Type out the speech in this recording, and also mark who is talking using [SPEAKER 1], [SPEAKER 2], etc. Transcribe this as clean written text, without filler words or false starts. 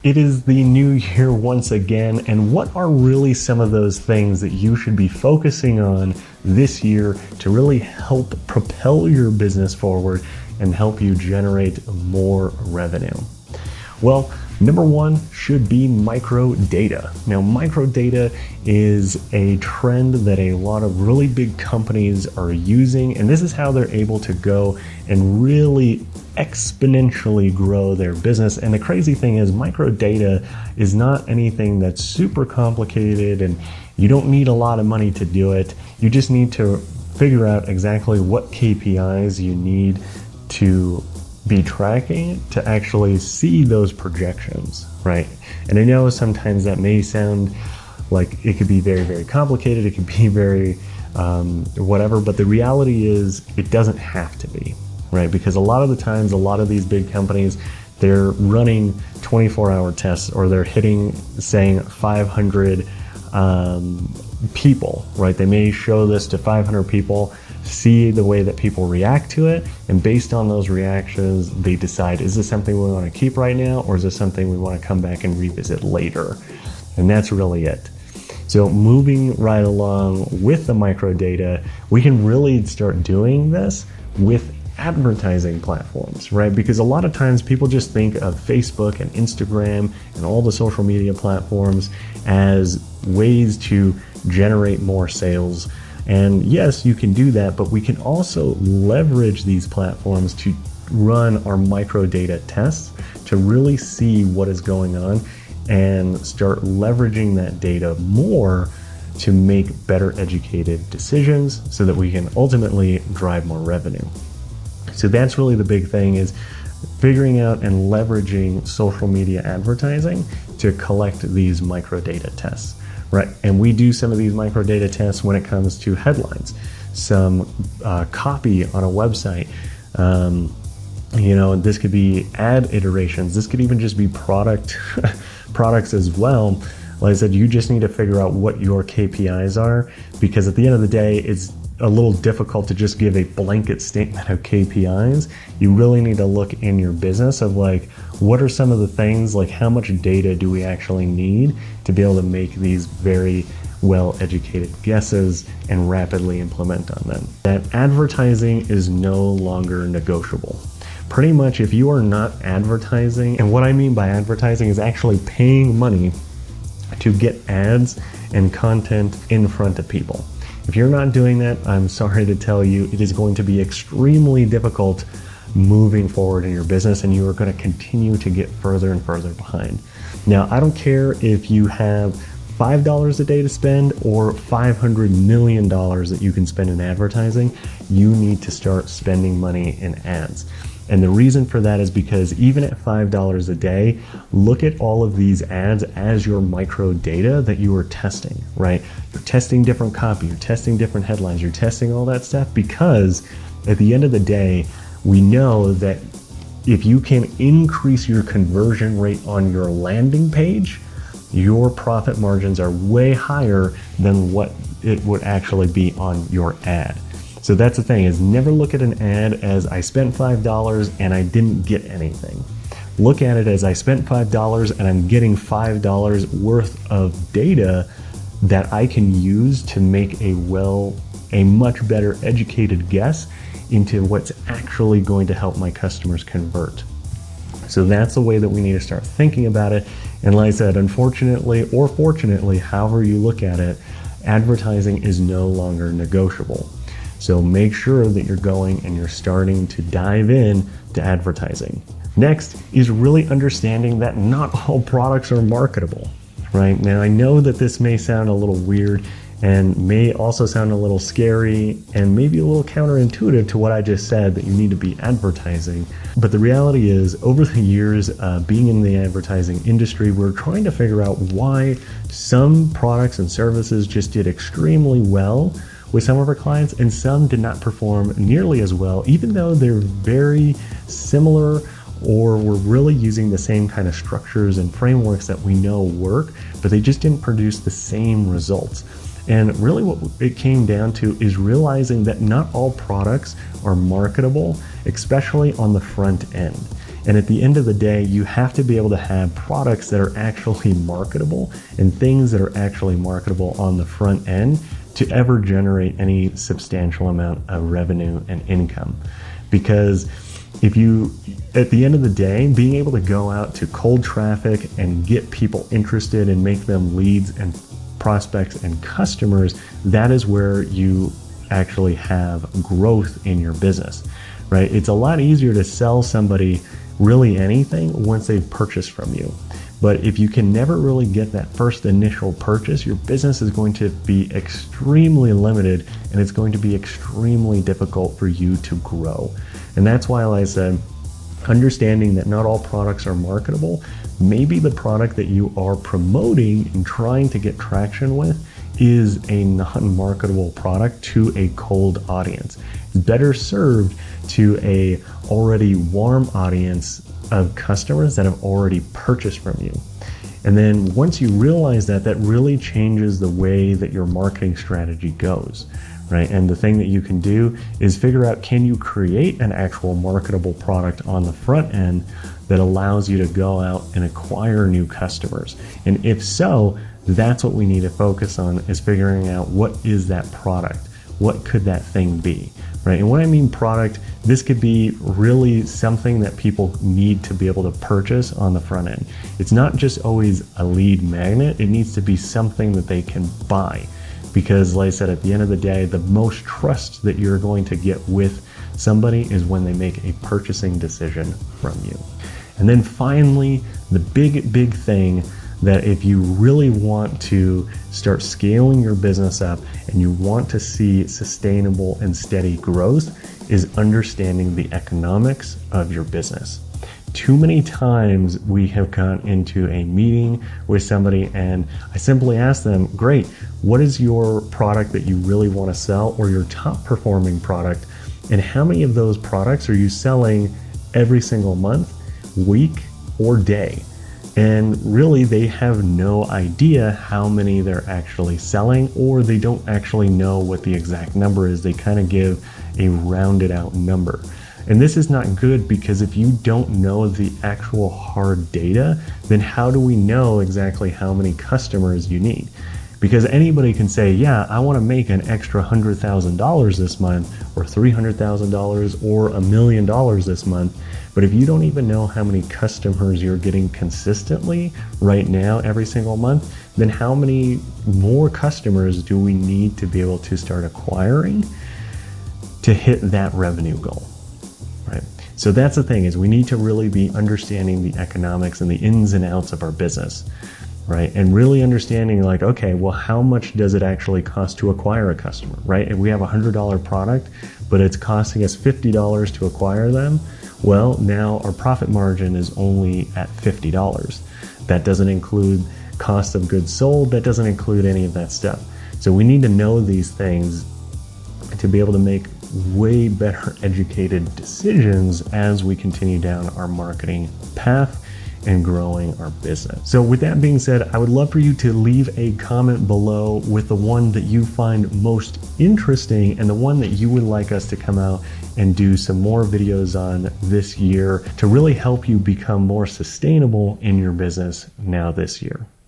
[SPEAKER 1] It is the new year once again, and what are really some of those things that you should be focusing on this year to really help propel your business forward and help you generate more revenue? Well, number one should be micro data. Now, micro data is a trend that a lot of really big companies are using, and this is how they're able to go and really exponentially grow their business. And the crazy thing is, micro data is not anything that's super complicated, and you don't need a lot of money to do it. You just need to figure out exactly what KPIs you need to be tracking to actually see those projections, right? And I know sometimes that may sound like it could be very, very complicated. It could be very whatever, but the reality is it doesn't have to be, right? Because a lot of the times, a lot of these big companies, they're running 24-hour tests, or they're hitting, saying 500 people, right? They may show this to 500 people, see the way that people react to it, and based on those reactions, they decide, is this something we want to keep right now, or is this something we want to come back and revisit later? And that's really it. So moving right along with the micro data, we can really start doing this with advertising platforms, right? Because a lot of times people just think of Facebook and Instagram and all the social media platforms as ways to generate more sales. And yes, you can do that, but we can also leverage these platforms to run our micro data tests to really see what is going on and start leveraging that data more to make better educated decisions so that we can ultimately drive more revenue. So that's really the big thing, is figuring out and leveraging social media advertising to collect these micro data tests, right? And we do some of these micro data tests when it comes to headlines, some copy on a website. This could be ad iterations. This could even just be products as well. Like I said, you just need to figure out what your KPIs are, because at the end of the day, it's a little difficult to just give a blanket statement of KPIs. You really need to look in your business of like, what are some of the things, like how much data do we actually need to be able to make these very well-educated guesses and rapidly implement on them. That advertising is no longer negotiable. Pretty much if you are not advertising, and what I mean by advertising is actually paying money to get ads and content in front of people. If you're not doing that, I'm sorry to tell you, it is going to be extremely difficult moving forward in your business, and you are going to continue to get further and further behind. Now, I don't care if you have $5 a day to spend or $500 million that you can spend in advertising, you need to start spending money in ads. And the reason for that is because even at $5 a day, look at all of these ads as your micro data that you are testing, right? You're testing different copy, you're testing different headlines, you're testing all that stuff, because at the end of the day, we know that if you can increase your conversion rate on your landing page, your profit margins are way higher than what it would actually be on your ad. So that's the thing, is never look at an ad as I spent $5 and I didn't get anything. Look at it as I spent $5 and I'm getting $5 worth of data that I can use to make a much better educated guess into what's actually going to help my customers convert. So that's the way that we need to start thinking about it. And like I said, unfortunately or fortunately, however you look at it, advertising is no longer negotiable. So make sure that you're going and you're starting to dive in to advertising. Next is really understanding that not all products are marketable, right? Now, I know that this may sound a little weird and may also sound a little scary and maybe a little counterintuitive to what I just said, that you need to be advertising. But the reality is, over the years being in the advertising industry, we're trying to figure out why some products and services just did extremely well with some of our clients, and some did not perform nearly as well, even though they're very similar, or we're really using the same kind of structures and frameworks that we know work, but they just didn't produce the same results. And really what it came down to is realizing that not all products are marketable, especially on the front end. And at the end of the day, you have to be able to have products that are actually marketable and things that are actually marketable on the front end to ever generate any substantial amount of revenue and income. Because if you, at the end of the day, being able to go out to cold traffic and get people interested and make them leads and prospects and customers, that is where you actually have growth in your business, right? It's a lot easier to sell somebody really anything once they've purchased from you. But if you can never really get that first initial purchase, your business is going to be extremely limited and it's going to be extremely difficult for you to grow. And that's why, like I said, understanding that not all products are marketable, maybe the product that you are promoting and trying to get traction with is a non-marketable product to a cold audience. It's better served to a already warm audience of customers that have already purchased from you. And then once you realize that, that really changes the way that your marketing strategy goes, right? And the thing that you can do is figure out, can you create an actual marketable product on the front end that allows you to go out and acquire new customers? And if so, that's what we need to focus on, is figuring out what is that product? What could that thing be, right? And when I mean product, this could be really something that people need to be able to purchase on the front end. It's not just always a lead magnet. It needs to be something that they can buy. Because like I said, at the end of the day, the most trust that you're going to get with somebody is when they make a purchasing decision from you. And then finally, the big thing that if you really want to start scaling your business up and you want to see sustainable and steady growth, is understanding the economics of your business. Too many times we have gone into a meeting with somebody and I simply ask them, great, what is your product that you really want to sell, or your top performing product? And how many of those products are you selling every single month, week, or day? And really, they have no idea how many they're actually selling, or they don't actually know what the exact number is. They kind of give a rounded out number. And this is not good, because if you don't know the actual hard data, then how do we know exactly how many customers you need? Because anybody can say, yeah, I want to make an extra $100,000 this month, or $300,000, or $1 million this month. But if you don't even know how many customers you're getting consistently right now every single month, then how many more customers do we need to be able to start acquiring to hit that revenue goal, right? So that's the thing, is we need to really be understanding the economics and the ins and outs of our business, right? And really understanding, like, okay, well, how much does it actually cost to acquire a customer, right? If we have a $100 product, but it's costing us $50 to acquire them, well, now our profit margin is only at $50. That doesn't include cost of goods sold. That doesn't include any of that stuff. So we need to know these things to be able to make way better educated decisions as we continue down our marketing path and growing our business. So with that being said, I would love for you to leave a comment below with the one that you find most interesting and the one that you would like us to come out and do some more videos on this year to really help you become more sustainable in your business now this year.